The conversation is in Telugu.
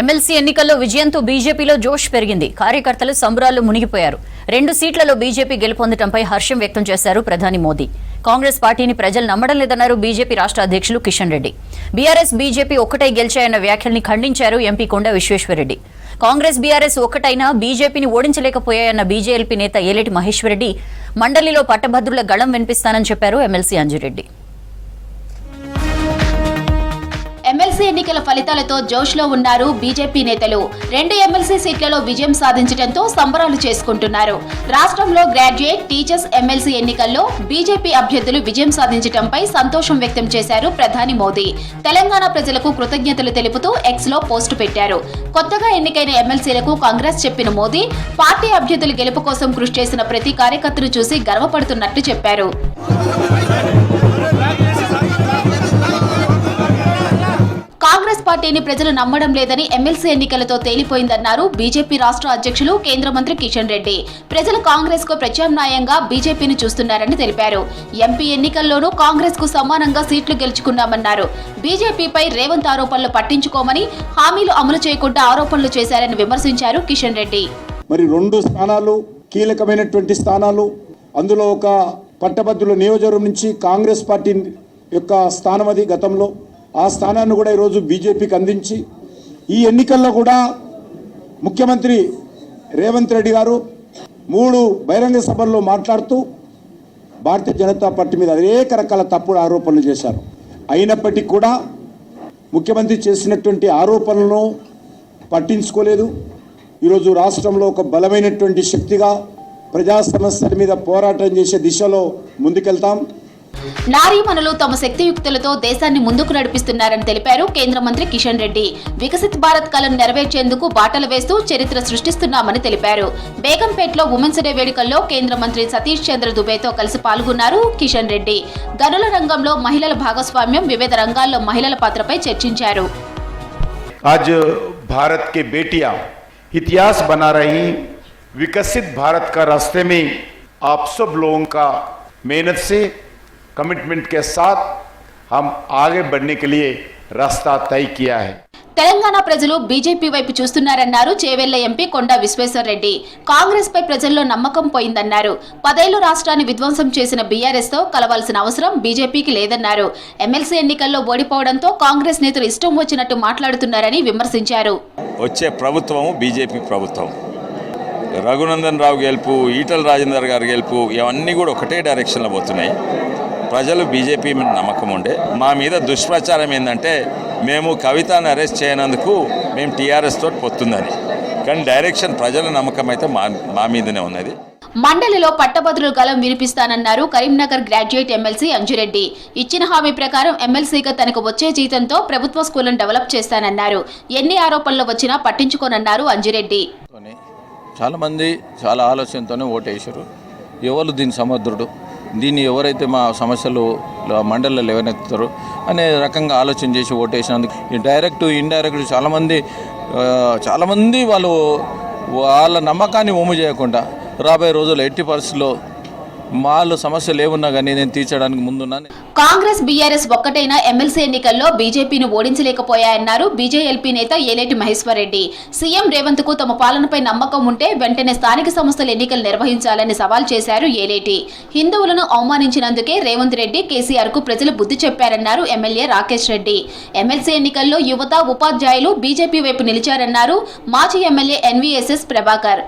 ఎమ్మెల్సీ ఎన్నికల్లో విజయంతో బీజేపీలో జోష్ పెరిగింది. కార్యకర్తలు సంబరాల్లో మునిగిపోయారు. 2 సీట్లలో బీజేపీ గెలుపొందడంపై హర్షం వ్యక్తం చేశారు ప్రధాని మోదీ. కాంగ్రెస్ పార్టీని ప్రజలు నమ్మడం లేదన్నారు బీజేపీ రాష్ట్ర అధ్యక్షులు కిషన్ రెడ్డి. బీఆర్ఎస్ బీజేపీ ఒక్కటై గెలిచాయన్న వ్యాఖ్యల్ని ఖండించారు ఎంపీ కొండ విశ్వేశ్వరరెడ్డి. కాంగ్రెస్ బీఆర్ఎస్ ఒక్కటైనా బీజేపీని ఓడించలేకపోయాయన్న బీజేఎల్పీ నేత ఏలేటి మహేశ్వరరెడ్డి మండలిలో పట్టభద్రుల గళం వినిపిస్తానని చెప్పారు ఎమ్మెల్సీ అంజిరెడ్డి. ఎమ్మెల్సీ ఎన్నికల ఫలితాలతో జోష్లో ఉన్నారు బీజేపీ నేతలు. 2 ఎమ్మెల్సీ సీట్లలో విజయం సాధించడంతో సంబరాలు చేసుకుంటున్నారు. రాష్ట్రంలో గ్రాడ్యుయేట్, టీచర్స్ ఎమ్మెల్సీ ఎన్నికల్లో బీజేపీ అభ్యర్థులు విజయం సాధించడంపై సంతోషం వ్యక్తం చేశారు ప్రధాని మోదీ. తెలంగాణ ప్రజలకు కృతజ్ఞతలు తెలుపుతూ ఎక్స్ లో పోస్టు పెట్టారు. కొత్తగా ఎన్నికైన ఎమ్మెల్సీలకు కాంగ్రెస్ చెప్పిన మోదీ పార్టీ అభ్యర్థుల గెలుపు కోసం కృషి చేసిన ప్రతి కార్యకర్తను చూసి గర్వపడుతున్నట్టు చెప్పారు. కాంగ్రెస్ పార్టీని ప్రజలు నమ్మడం లేదని ఎమ్మెల్సీ ఎన్నికలతో తేలిపోయిందన్నారు బీజేపీ రాష్ట్ర అధ్యక్షులు కేంద్ర మంత్రి కిషన్ రెడ్డి. ప్రజలు కాంగ్రెస్ కు ప్రత్యామ్నాయంగా బీజేపీని చూస్తున్నారని తెలిపారు. ఎంపీ ఎన్నికల్లోనూ కాంగ్రెస్ కు సమానంగా సీట్లు గెలుచుకున్నామన్నారు. బీజేపీపై రేవంత్ ఆరోపణలు పట్టించుకోమని, హామీలు అమలు చేయకుండా ఆరోపణలు చేశారని విమర్శించారు కిషన్ రెడ్డి. మరి 2 స్థానాలు కీలకమైనటువంటి స్థానాలు, అందులో ఒక పట్టభద్రుల నియోజకవర్గం నుంచి కాంగ్రెస్ పార్టీ యొక్క స్థానం అది గతంలో, ఆ స్థానాన్ని కూడా ఈరోజు బీజేపీకి అందించి ఈ ఎన్నికల్లో కూడా ముఖ్యమంత్రి రేవంత్ రెడ్డి గారు 3 బహిరంగ సభల్లో మాట్లాడుతూ భారతీయ జనతా పార్టీ మీద అనేక రకాల తప్పుడు ఆరోపణలు చేశారు. అయినప్పటికీ కూడా ముఖ్యమంత్రి చేసినటువంటి ఆరోపణలను పట్టించుకోలేదు. ఈరోజు రాష్ట్రంలో ఒక బలమైనటువంటి శక్తిగా ప్రజా సమస్యల మీద పోరాటం చేసే దిశలో ముందుకెళ్తాం. నారీమణులు తమ శక్తియుక్తులతో దేశాన్ని ముందుకు నడిపిస్తున్నారని తెలిపారు కేంద్ర మంత్రి కిషన్ రెడ్డి. వికసిత్ భారత్ కలను నెరవేర్చేందుకు బాటలు వేస్తూ చరిత్ర సృష్టిస్తున్నామని తెలిపారు. బేగంపేటలో ఉమెన్స్ డే వేడుకల్లో కేంద్ర మంత్రి సతీష్ చంద్ర దుబేతో కలిసి పాల్గొన్నారు కిషన్ రెడ్డి. గనుల రంగంలో మహిళల భాగస్వామ్యం, వివిధ రంగాల్లో మహిళల పాత్రపై చర్చించారు. आज भारत के बेटियां इतिहास बना रही, विकसित भारत का रास्ते में आप सब लोगों का मेहनत से, कमिटमेंट के साथ हम आगे बढ़ने के लिए रास्ता तय किया है. తెలంగాణ ప్రజలు బీజేపీ వైపు చూస్తున్నారన్నారు చేవెళ్ల ఎంపీ కొండ విశ్వేశ్వరరెడ్డి. కాంగ్రెస్ పై ప్రజల్లో నమ్మకం పోయిందన్నారు. 10 ఏళ్లు రాష్ట్రాన్ని విధ్వంసం చేసిన బీఆర్ఎస్ తో కలవాల్సిన అవసరం బీజేపీకి లేదన్నారు. ఎమ్మెల్సీ ఎన్నికల్లో ఓడిపోవడంతో కాంగ్రెస్ నేతలు ఇష్టం వచ్చినట్టు మాట్లాడుతున్నారని విమర్శించారు. వచ్చే ప్రభుత్వము బీజేపీ ప్రభుత్వం. రఘునందన్ రావు గెలుపు, ఈటల రాజేందర్ గారు గెలుపు, ఇవన్నీ కూడా ఒకటే డైరెక్షన్లో పోతున్నాయి. ప్రజలు బీజేపీ మీద నమ్మకం ఉండే, మా మీద దుష్ప్రచారం ఏంటంటే మేము కవితను అరెస్ట్ చేయనందుకు మేము టీఆర్ఎస్ తోటి పొత్తుందని. కానీ డైరెక్షన్ ప్రజల నమ్మకం అయితే మా మీదనే ఉన్నది. మండలిలో పట్టభద్రుల గళం వినిపిస్తానన్నారు కరీంనగర్ గ్రాడ్యుయేట్ ఎమ్మెల్సీ అంజిరెడ్డి. ఇచ్చిన హామీ ప్రకారం ఎమ్మెల్సీగా తనకు వచ్చే జీతంతో ప్రభుత్వ స్కూళ్లను డెవలప్ చేస్తానన్నారు. ఎన్ని ఆరోపణలు వచ్చినా పట్టించుకోనన్నారు అంజిరెడ్డి. చాలామంది చాలా ఆలోచనతోనే ఓటేశారు. ఎవరు దీని సమర్థుడు, దీన్ని ఎవరైతే మా సమస్యలు మండలిలో లేవనెత్తుతారో అనే రకంగా ఆలోచన చేసి ఓటేసినందుకు ఈ డైరెక్ట్ ఇండైరెక్ట్ చాలామంది వాళ్ళ నమ్మకాన్ని ఒమ్ము చేయకుండా రాబోయే రోజుల్లో ఎట్టి పరిస్థితుల్లో వాళ్ళు సమస్యలు ఏమున్నా కానీ నేను తీర్చడానికి ముందున్నాను. కాంగ్రెస్ బీఆర్ఎస్ ఒక్కటైన ఎమ్మెల్సీ ఎన్నికల్లో బీజేపీని ఓడించలేకపోయాయన్నారు బీజేఎల్పీ నేత ఏలేటి మహేశ్వరరెడ్డి. సీఎం రేవంత్ కు తమ పాలనపై నమ్మకం ఉంటే వెంటనే స్థానిక సంస్థల ఎన్నికలు నిర్వహించాలని సవాల్ చేశారు ఏలేటి. హిందువులను అవమానించినందుకే రేవంత్ రెడ్డి, కేసీఆర్ కు ప్రజలు బుద్ధి చెప్పారన్నారు ఎమ్మెల్యే రాకేష్ రెడ్డి. ఎమ్మెల్సీ ఎన్నికల్లో యువత, ఉపాధ్యాయులు బీజేపీ వైపు నిలిచారన్నారు మాజీ ఎమ్మెల్యే ఎన్వీఎస్ఎస్ ప్రభాకర్.